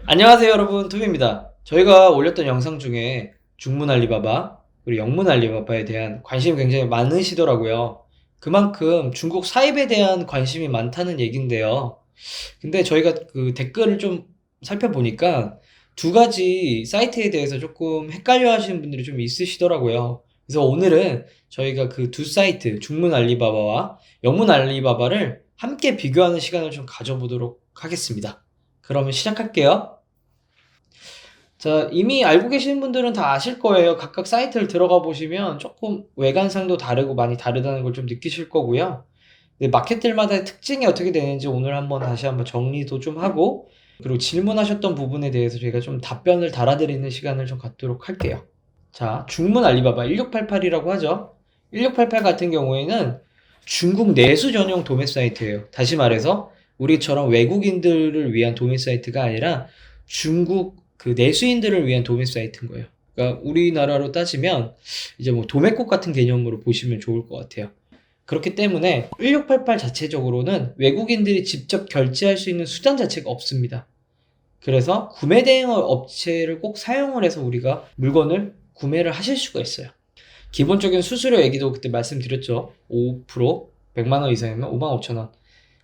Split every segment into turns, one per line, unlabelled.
안녕하세요 여러분, 투비입니다. 저희가 올렸던 영상 중에 중문 알리바바 그리고 영문 알리바바에 대한 관심이 굉장히 많으시더라고요. 그만큼 중국 사입에 대한 관심이 많다는 얘긴데요. 근데 저희가 그 댓글을 좀 살펴보니까 두 가지 사이트에 대해서 조금 헷갈려 하시는 분들이 좀 있으시더라고요. 그래서 오늘은 저희가 그 두 사이트 중문 알리바바와 영문 알리바바를 함께 비교하는 시간을 좀 가져보도록 하겠습니다. 그러면 시작할게요. 자, 이미 알고 계시는 분들은 다 아실 거예요. 각각 사이트를 들어가 보시면 조금 외관상도 다르고 많이 다르다는 걸 좀 느끼실 거고요. 근데 마켓들마다의 특징이 어떻게 되는지 오늘 한번 다시 한번 정리도 좀 하고, 그리고 질문하셨던 부분에 대해서 저희가 좀 답변을 달아드리는 시간을 좀 갖도록 할게요. 자, 중문 알리바바 1688이라고 하죠. 1688 같은 경우에는 중국 내수 전용 도매 사이트예요. 다시 말해서 우리처럼 외국인들을 위한 도매 사이트가 아니라 중국 그 내수인들을 위한 도매 사이트인 거예요. 그러니까 우리나라로 따지면 이제 뭐 도매국 같은 개념으로 보시면 좋을 것 같아요. 그렇기 때문에 1688 자체적으로는 외국인들이 직접 결제할 수 있는 수단 자체가 없습니다. 그래서 구매 대행 업체를 꼭 사용을 해서 우리가 물건을 구매를 하실 수가 있어요. 기본적인 수수료 얘기도 그때 말씀드렸죠. 5%, 100만 원 이상이면 5만 5천 원.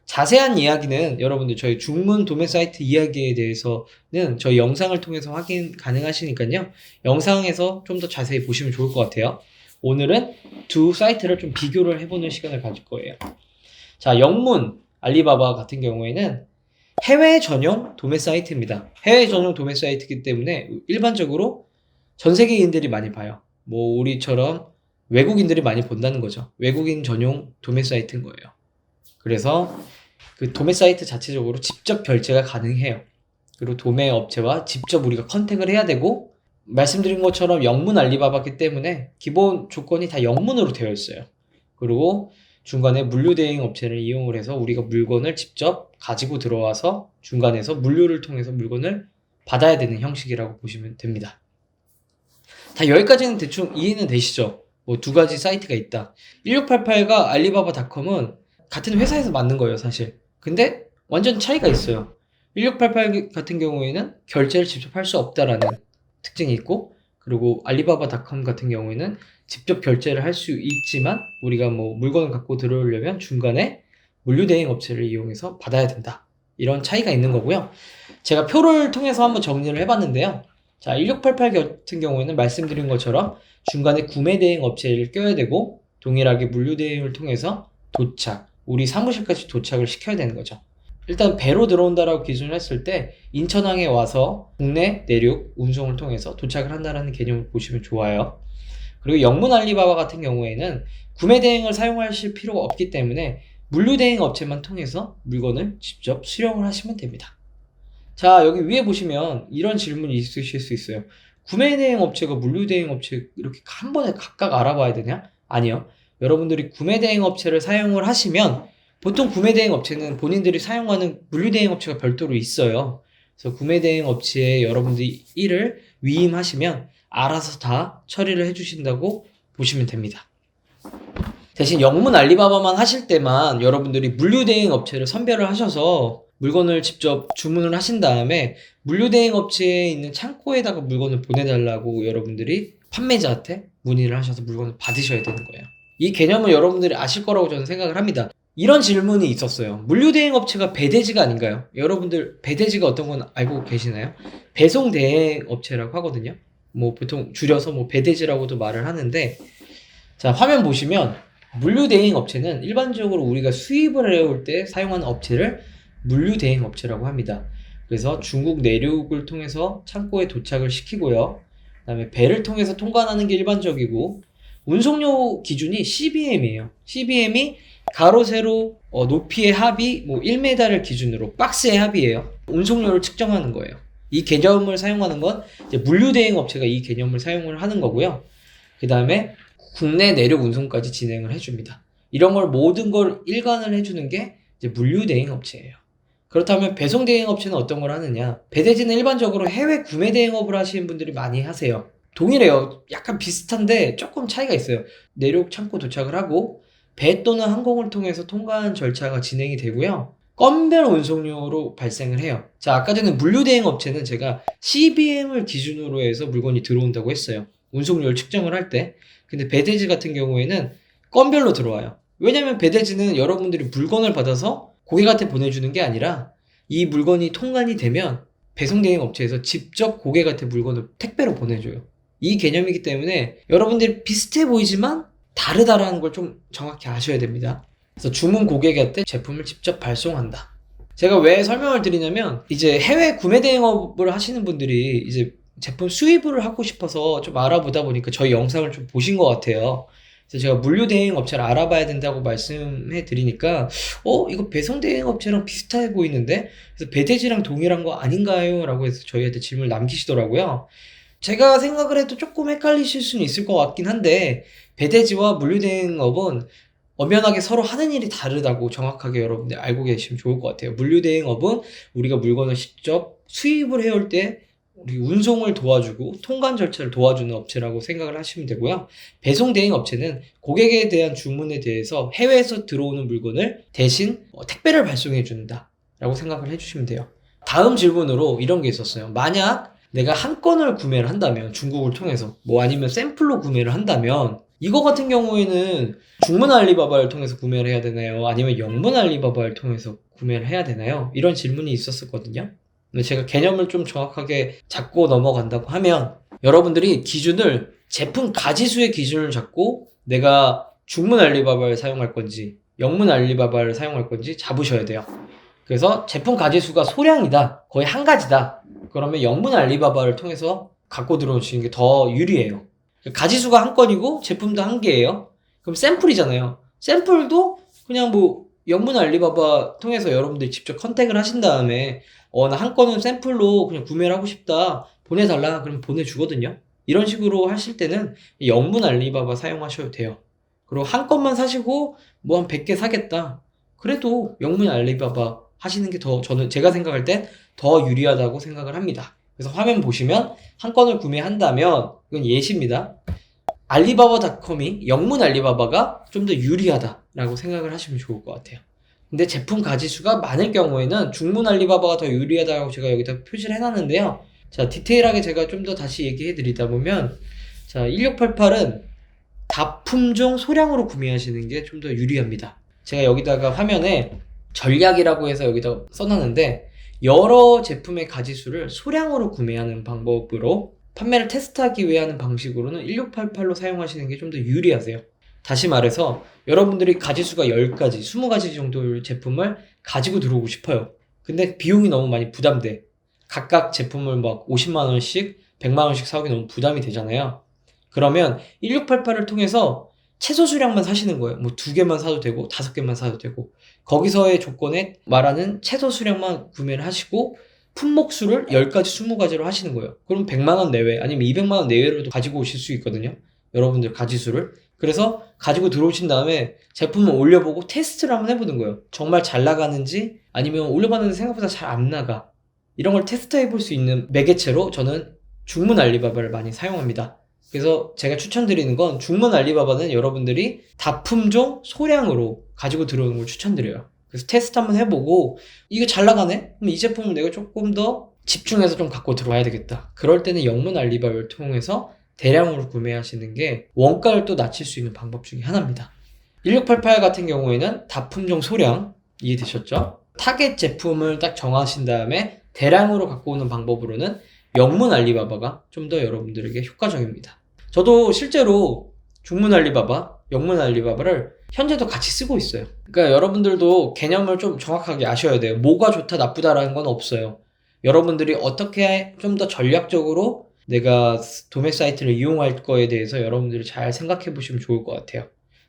자세한 이야기는 여러분들 저희 중문 도매 사이트 이야기에 대해서는 저희 영상을 통해서 확인 가능하시니까요. 영상에서 좀 더 자세히 보시면 좋을 것 같아요. 오늘은 두 사이트를 좀 비교를 해보는 시간을 가질 거예요. 자, 영문 알리바바 같은 경우에는 해외 전용 도매 사이트입니다. 해외 전용 도매 사이트이기 때문에 일반적으로 전 세계인들이 많이 봐요. 뭐 우리처럼 외국인들이 많이 본다는 거죠. 외국인 전용 도매 사이트인 거예요. 그래서 그 도매 사이트 자체적으로 직접 결제가 가능해요. 그리고 도매 업체와 직접 우리가 컨택을 해야 되고, 말씀드린 것처럼 영문 알리바바기 때문에 기본 조건이 다 영문으로 되어 있어요. 그리고 중간에 물류 대행 업체를 이용을 해서 우리가 물건을 직접 가지고 들어와서 중간에서 물류를 통해서 물건을 받아야 되는 형식이라고 보시면 됩니다. 다 여기까지는 대충 이해는 되시죠? 뭐 두 가지 사이트가 있다. 1688과 알리바바닷컴은 같은 회사에서 만든 거예요, 사실. 근데 완전 차이가 있어요. 1688 같은 경우에는 결제를 직접 할 수 없다라는 특징이 있고, 그리고 알리바바닷컴 같은 경우에는 직접 결제를 할 수 있지만 우리가 뭐 물건을 갖고 들어오려면 중간에 물류 대행 업체를 이용해서 받아야 된다. 이런 차이가 있는 거고요. 제가 표를 통해서 한번 정리를 해봤는데요. 자, 1688 같은 경우에는 말씀드린 것처럼 중간에 구매 대행 업체를 껴야 되고, 동일하게 물류 대행을 통해서 도착, 우리 사무실까지 도착을 시켜야 되는 거죠. 일단 배로 들어온다라고 기준을 했을 때 인천항에 와서 국내 내륙 운송을 통해서 도착을 한다는 개념을 보시면 좋아요. 그리고 영문 알리바바 같은 경우에는 구매 대행을 사용하실 필요가 없기 때문에 물류 대행 업체만 통해서 물건을 직접 수령을 하시면 됩니다. 자, 여기 위에 보시면 이런 질문이 있으실 수 있어요. 구매 대행 업체가 물류 대행 업체 이렇게 한 번에 각각 알아봐야 되냐? 아니요. 여러분들이 구매 대행 업체를 사용을 하시면 보통 구매 대행 업체는 본인들이 사용하는 물류 대행 업체가 별도로 있어요. 그래서 구매 대행 업체에 여러분들이 일을 위임하시면 알아서 다 처리를 해주신다고 보시면 됩니다. 대신 영문 알리바바만 하실 때만 여러분들이 물류 대행 업체를 선별을 하셔서 물건을 직접 주문을 하신 다음에 물류 대행 업체에 있는 창고에다가 물건을 보내달라고 여러분들이 판매자한테 문의를 하셔서 물건을 받으셔야 되는 거예요. 이 개념을 여러분들이 아실 거라고 저는 생각을 합니다. 이런 질문이 있었어요. 물류 대행 업체가 배대지가 아닌가요? 여러분들 배대지가 어떤 건 알고 계시나요? 배송 대행 업체라고 하거든요. 뭐 보통 줄여서 뭐 배대지라고도 말을 하는데, 자, 화면 보시면 물류 대행 업체는 일반적으로 우리가 수입을 해올 때 사용하는 업체를 물류 대행 업체라고 합니다. 그래서 중국 내륙을 통해서 창고에 도착을 시키고요. 그다음에 배를 통해서 통관하는 게 일반적이고, 운송료 기준이 CBM이에요. CBM이 가로 세로 높이의 합이 뭐 1m를 기준으로 박스의 합이에요. 운송료를 측정하는 거예요. 이 개념을 사용하는 건 이제 물류 대행 업체가 이 개념을 사용을 하는 거고요. 그 다음에 국내 내륙 운송까지 진행을 해줍니다. 이런 걸 모든 걸 일관을 해주는 게 이제 물류 대행 업체예요. 그렇다면 배송 대행 업체는 어떤 걸 하느냐? 배대지는 일반적으로 해외 구매 대행업을 하시는 분들이 많이 하세요. 동일해요. 약간 비슷한데 조금 차이가 있어요. 내륙 창고 도착을 하고 배 또는 항공을 통해서 통관 절차가 진행이 되고요. 건별 운송료로 발생을 해요. 자, 아까 전에 물류 대행 업체는 제가 CBM을 기준으로 해서 물건이 들어온다고 했어요. 운송료를 측정을 할 때. 근데 배대지 같은 경우에는 건별로 들어와요. 왜냐면 배대지는 여러분들이 물건을 받아서 고객한테 보내주는 게 아니라 이 물건이 통관이 되면 배송대행 업체에서 직접 고객한테 물건을 택배로 보내줘요. 이 개념이기 때문에 여러분들이 비슷해 보이지만 다르다라는 걸 좀 정확히 아셔야 됩니다. 그래서 주문 고객한테 제품을 직접 발송한다. 제가 왜 설명을 드리냐면 이제 해외 구매 대행업을 하시는 분들이 이제 제품 수입을 하고 싶어서 좀 알아보다 보니까 저희 영상을 좀 보신 것 같아요. 그래서 제가 물류 대행 업체를 알아봐야 된다고 말씀해 드리니까 이거 배송 대행 업체랑 비슷해 보이는데 그래서 배대지랑 동일한 거 아닌가요? 라고 해서 저희한테 질문을 남기시더라고요. 제가 생각을 해도 조금 헷갈리실 수는 있을 것 같긴 한데 배대지와 물류 대행업은 엄연하게 서로 하는 일이 다르다고 정확하게 여러분들 알고 계시면 좋을 것 같아요. 물류 대행업은 우리가 물건을 직접 수입을 해올 때 우리 운송을 도와주고 통관 절차를 도와주는 업체라고 생각을 하시면 되고요. 배송 대행 업체는 고객에 대한 주문에 대해서 해외에서 들어오는 물건을 대신 택배를 발송해 준다라고 생각을 해주시면 돼요. 다음 질문으로 이런 게 있었어요. 만약 내가 한 건을 구매를 한다면 중국을 통해서 뭐 아니면 샘플로 구매를 한다면 이거 같은 경우에는 중문 알리바바를 통해서 구매를 해야 되나요? 아니면 영문 알리바바를 통해서 구매를 해야 되나요? 이런 질문이 있었거든요. 근데 제가 개념을 좀 정확하게 잡고 넘어간다고 하면 여러분들이 기준을 제품 가지수의 기준을 잡고 내가 중문 알리바바를 사용할 건지 영문 알리바바를 사용할 건지 잡으셔야 돼요. 그래서 제품 가지수가 소량이다. 거의 한 가지다. 그러면 영문 알리바바를 통해서 갖고 들어오시는 게 더 유리해요. 가지수가 한 건이고 제품도 한 개예요. 그럼 샘플이잖아요. 샘플도 그냥 뭐 영문 알리바바 통해서 여러분들이 직접 컨택을 하신 다음에 나 한 건은 샘플로 그냥 구매를 하고 싶다. 보내달라. 그러면 보내주거든요. 이런 식으로 하실 때는 영문 알리바바 사용하셔도 돼요. 그리고 한 건만 사시고 뭐 한 100개 사겠다. 그래도 영문 알리바바 하시는 게 더 저는 제가 생각할 땐 더 유리하다고 생각을 합니다. 그래서 화면 보시면 한 건을 구매한다면 이건 예시입니다. 알리바바닷컴이 영문 알리바바가 좀 더 유리하다라고 생각을 하시면 좋을 것 같아요. 근데 제품 가지수가 많을 경우에는 중문 알리바바가 더 유리하다고 제가 여기다 표시를 해놨는데요. 자, 디테일하게 제가 좀 더 다시 얘기해 드리다 보면 자, 1688은 다품종 소량으로 구매하시는 게 좀 더 유리합니다. 제가 여기다가 화면에 전략이라고 해서 여기다 써놨는데 여러 제품의 가지수를 소량으로 구매하는 방법으로 판매를 테스트하기 위해 하는 방식으로는 1688로 사용하시는 게 좀 더 유리하세요. 다시 말해서 여러분들이 가지수가 10가지, 20가지 정도의 제품을 가지고 들어오고 싶어요. 근데 비용이 너무 많이 부담돼. 각각 제품을 막 50만원씩, 100만원씩 사오기 너무 부담이 되잖아요. 그러면 1688을 통해서 최소 수량만 사시는 거예요. 뭐 2개만 사도 되고 5개만 사도 되고 거기서의 조건에 말하는 최소 수량만 구매를 하시고 품목수를 10가지, 20가지로 하시는 거예요. 그럼 100만원 내외 아니면 200만원 내외로도 가지고 오실 수 있거든요. 여러분들 가지수를. 그래서 가지고 들어오신 다음에 제품을 올려보고 테스트를 한번 해보는 거예요. 정말 잘 나가는지 아니면 올려봤는데 생각보다 잘 안 나가. 이런 걸 테스트 해볼 수 있는 매개체로 저는 중문 알리바바를 많이 사용합니다. 그래서 제가 추천드리는 건 중문 알리바바는 여러분들이 다품종 소량으로 가지고 들어오는 걸 추천드려요. 그래서 테스트 한번 해보고 이거 잘 나가네? 그럼 이 제품을 내가 조금 더 집중해서 좀 갖고 들어와야 되겠다. 그럴 때는 영문 알리바바를 통해서 대량으로 구매하시는 게 원가를 또 낮출 수 있는 방법 중에 하나입니다. 1688 같은 경우에는 다품종 소량 이해되셨죠? 타겟 제품을 딱 정하신 다음에 대량으로 갖고 오는 방법으로는 영문 알리바바가 좀 더 여러분들에게 효과적입니다. 저도 실제로 중문 알리바바, 영문 알리바바를 현재도 같이 쓰고 있어요. 그러니까 여러분들도 개념을 좀 정확하게 아셔야 돼요. 뭐가 좋다 나쁘다라는 건 없어요. 여러분들이 어떻게 좀 더 전략적으로 내가 도매 사이트를 이용할 거에 대해서 여러분들이 잘 생각해 보시면 좋을 것 같아요.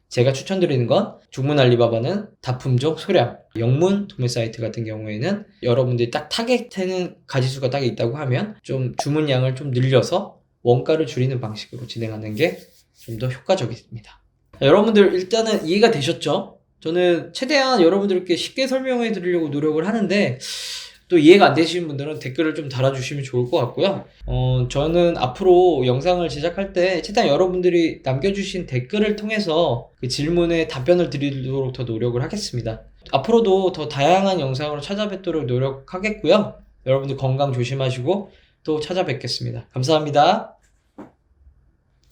제가 추천드리는 건 중문 알리바바는 다품종 소량, 영문 도매 사이트 같은 경우에는 여러분들이 딱 타겟하는 가지수가 딱 있다고 하면 좀 주문량을 좀 늘려서 원가를 줄이는 방식으로 진행하는 게 좀 더 효과적입니다. 자, 여러분들 일단은 이해가 되셨죠? 저는 최대한 여러분들께 쉽게 설명해 드리려고 노력을 하는데 또 이해가 안 되시는 분들은 댓글을 좀 달아주시면 좋을 것 같고요. 저는 앞으로 영상을 제작할 때 최대한 여러분들이 남겨주신 댓글을 통해서 그 질문에 답변을 드리도록 더 노력을 하겠습니다. 앞으로도 더 다양한 영상으로 찾아뵙도록 노력하겠고요. 여러분들 건강 조심하시고 또 찾아뵙겠습니다. 감사합니다.